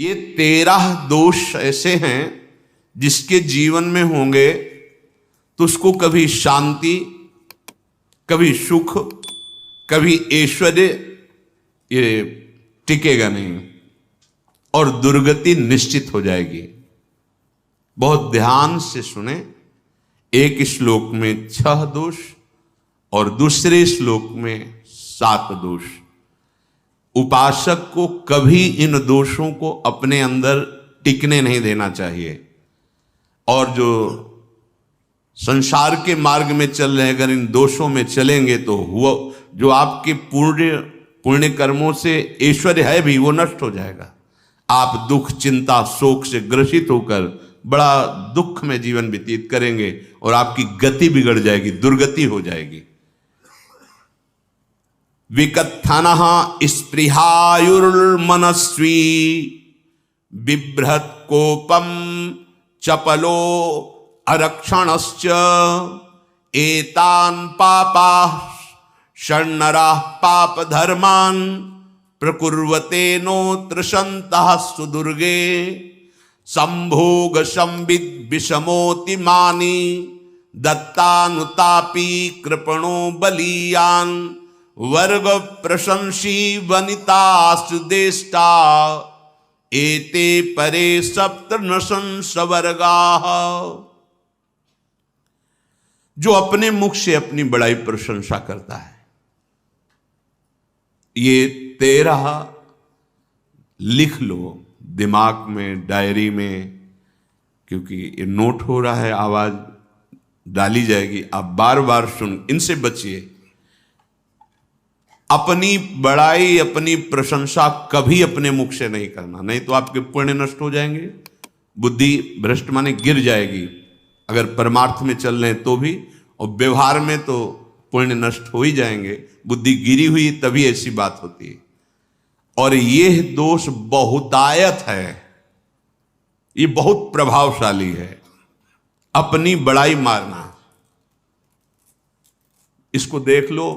ये 13 दोष ऐसे हैं जिसके जीवन में होंगे तो उसको कभी शांति, कभी सुख, कभी ऐश्वर्य ये टिकेगा नहीं और दुर्गति निश्चित हो जाएगी। बहुत ध्यान से सुने। एक श्लोक में 6 दोष और दूसरे श्लोक में 7 दोष। उपासक को कभी इन दोषों को अपने अंदर टिकने नहीं देना चाहिए। और जो संसार के मार्ग में चल रहे हैं, अगर इन दोषों में चलेंगे तो हुआ जो आपके पुण्य कर्मों से ऐश्वर्य है भी वो नष्ट हो जाएगा। आप दुख, चिंता, शोक से ग्रसित होकर बड़ा दुख में जीवन व्यतीत करेंगे और आपकी गति बिगड़ जाएगी, दुर्गति हो जाएगी। विकत्थनः स्पृहायुर्मनस्वी बिभ्रत कोपम चपलो अरक्षणश्च एतान् पापाः षण्णराः पाप धर्मान् प्रकुर्वते नोत्र सन्तः सुदुर्गे संभोग संविद विषमोति मानी दत्तानुतापी कृपणो बलीयान् वर्ग प्रशंसी वनितास्तु देष्टा एते परे सप्तनशंस वर्गाः। जो अपने मुख से अपनी बड़ाई प्रशंसा करता है, ये 13 लिख लो दिमाग में, डायरी में, क्योंकि ये नोट हो रहा है, आवाज डाली जाएगी, आप बार बार सुन। इनसे बचिए। अपनी बड़ाई, अपनी प्रशंसा कभी अपने मुख से नहीं करना, नहीं तो आपके पुण्य नष्ट हो जाएंगे, बुद्धि भ्रष्ट माने गिर जाएगी। अगर परमार्थ में चल रहे हैं तो भी, और व्यवहार में तो पुण्य नष्ट हो ही जाएंगे। बुद्धि गिरी हुई तभी ऐसी बात होती है। और यह दोष बहुतायत है, ये बहुत प्रभावशाली है। अपनी बड़ाई मारना, इसको देख लो,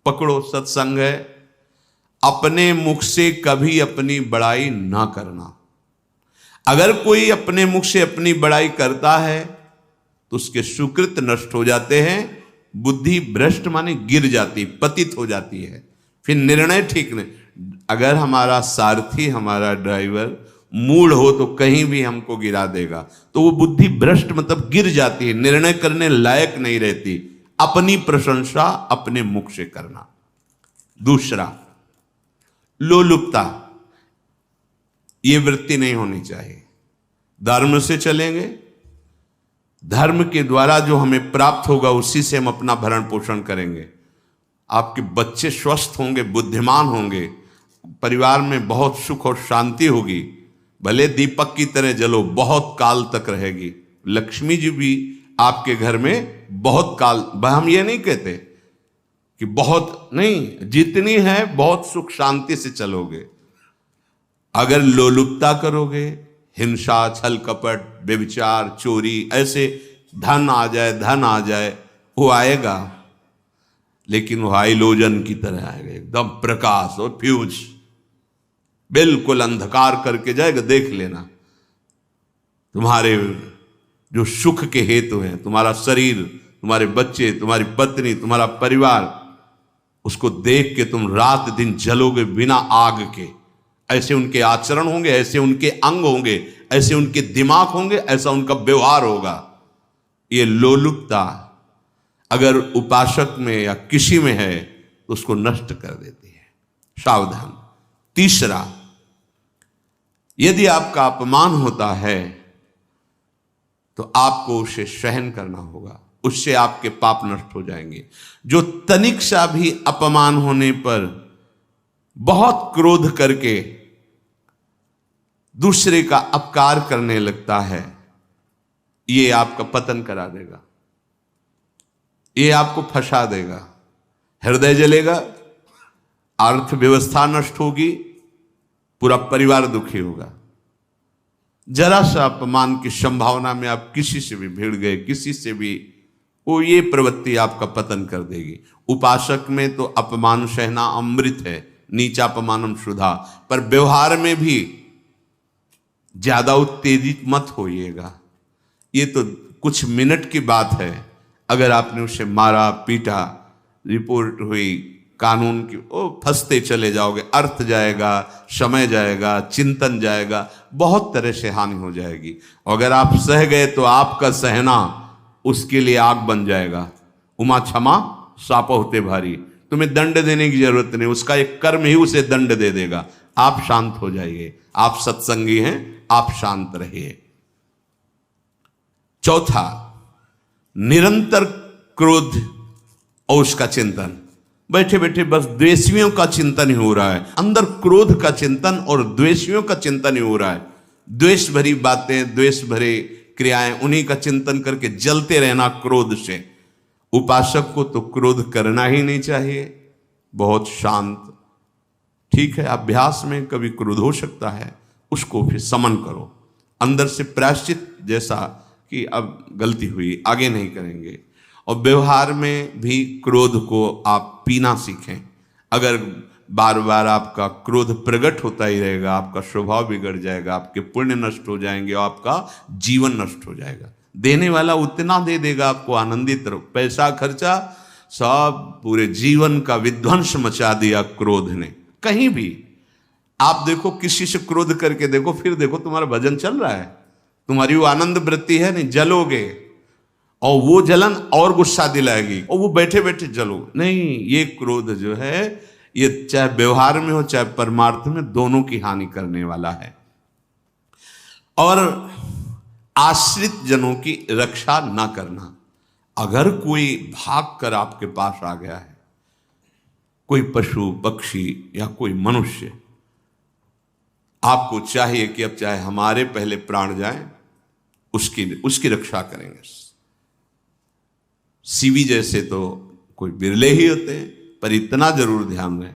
पकड़ो, सत्संग है। अपने मुख से कभी अपनी बड़ाई ना करना। अगर कोई अपने मुख से अपनी बड़ाई करता है तो उसके सुकृत नष्ट हो जाते हैं, बुद्धि भ्रष्ट माने गिर जाती, पतित हो जाती है, फिर निर्णय ठीक नहीं। अगर हमारा सारथी, हमारा ड्राइवर मूढ़ हो तो कहीं भी हमको गिरा देगा, तो वो बुद्धि भ्रष्ट मतलब गिर जाती है, निर्णय करने लायक नहीं रहती। अपनी प्रशंसा अपने मुख से करना। दूसरा, लोलुपता, ये वृत्ति नहीं होनी चाहिए। धर्म से चलेंगे, धर्म के द्वारा जो हमें प्राप्त होगा उसी से हम अपना भरण पोषण करेंगे। आपके बच्चे स्वस्थ होंगे, बुद्धिमान होंगे, परिवार में बहुत सुख और शांति होगी। भले दीपक की तरह जलो, बहुत काल तक रहेगी। लक्ष्मी जी भी आपके घर में बहुत काल, हम ये नहीं कहते कि बहुत नहीं, जितनी है बहुत सुख शांति से चलोगे। अगर लोलुपता करोगे, हिंसा, छल कपट, व्यभिचार, चोरी, ऐसे धन आ जाए, वो आएगा, लेकिन वो हाइलोजन की तरह आएगा, एकदम प्रकाश और फ्यूज, बिल्कुल अंधकार करके जाएगा। देख लेना, तुम्हारे जो सुख के हेतु हैं, तुम्हारा शरीर, तुम्हारे बच्चे, तुम्हारी पत्नी, तुम्हारा परिवार, उसको देख के तुम रात दिन जलोगे बिना आग के। ऐसे उनके आचरण होंगे, ऐसे उनके अंग होंगे, ऐसे उनके दिमाग होंगे, ऐसा उनका व्यवहार होगा। ये लोलुपता अगर उपासक में या किसी में है तो उसको नष्ट कर देती है। सावधान। तीसरा, यदि आपका अपमान होता है तो आपको उसे सहन करना होगा, उससे आपके पाप नष्ट हो जाएंगे। जो तनिक सा भी अपमान होने पर बहुत क्रोध करके दूसरे का अपकार करने लगता है, ये आपका पतन करा देगा, ये आपको फंसा देगा, हृदय जलेगा, अर्थव्यवस्था नष्ट होगी, पूरा परिवार दुखी होगा। जरा सा अपमान की संभावना में आप किसी से भी भिड़ गए, किसी से भी, वो ये प्रवृत्ति आपका पतन कर देगी। उपासक में तो अपमान सहना अमृत है, नीचा अपमानम सुधा, पर व्यवहार में भी ज्यादा उत्तेजित मत होइएगा। ये तो कुछ मिनट की बात है, अगर आपने उसे मारा पीटा, रिपोर्ट हुई कानून की, ओ फंसते चले जाओगे, अर्थ जाएगा, समय जाएगा, चिंतन जाएगा, बहुत तरह से हानि हो जाएगी। अगर आप सह गए तो आपका सहना उसके लिए आग बन जाएगा। उमा क्षमा साप होते भारी, तुम्हें दंड देने की जरूरत नहीं, उसका एक कर्म ही उसे दंड दे देगा। आप शांत हो जाइए, आप सत्संगी हैं, आप शांत रहिए। चौथा, निरंतर क्रोध और उसका चिंतन। बैठे बैठे बस द्वेषियों का चिंतन ही हो रहा है, अंदर क्रोध का चिंतन और द्वेषियों का चिंतन ही हो रहा है। द्वेष भरी बातें, द्वेष भरे क्रियाएं, उन्हीं का चिंतन करके जलते रहना क्रोध से। उपासक को तो क्रोध करना ही नहीं चाहिए, बहुत शांत। ठीक है, अभ्यास में कभी क्रोध हो सकता है, उसको फिर समन करो, अंदर से प्रायश्चित, जैसा कि अब गलती हुई, आगे नहीं करेंगे। और व्यवहार में भी क्रोध को आप पीना सीखें। अगर बार बार आपका क्रोध प्रकट होता ही रहेगा, आपका स्वभाव बिगड़ जाएगा, आपके पुण्य नष्ट हो जाएंगे और आपका जीवन नष्ट हो जाएगा। देने वाला उतना दे देगा, आपको आनंदित रहो, पैसा खर्चा सब, पूरे जीवन का विध्वंस मचा दिया क्रोध ने। कहीं भी आप देखो, किसी से क्रोध करके देखो, फिर देखो तुम्हारा भजन चल रहा है, तुम्हारी वो आनंद वृत्ति है नहीं, जलोगे और वो जलन और गुस्सा दिलाएगी, और वो बैठे बैठे जलो नहीं। ये क्रोध जो है, ये चाहे व्यवहार में हो चाहे परमार्थ में, दोनों की हानि करने वाला है। और आश्रित जनों की रक्षा ना करना। अगर कोई भाग कर आपके पास आ गया है, कोई पशु पक्षी या कोई मनुष्य, आपको चाहिए कि अब चाहे हमारे पहले प्राण जाएं, उसकी रक्षा करेंगे। सीवी जैसे तो कोई बिरले ही होते हैं, पर इतना जरूर ध्यान रहे,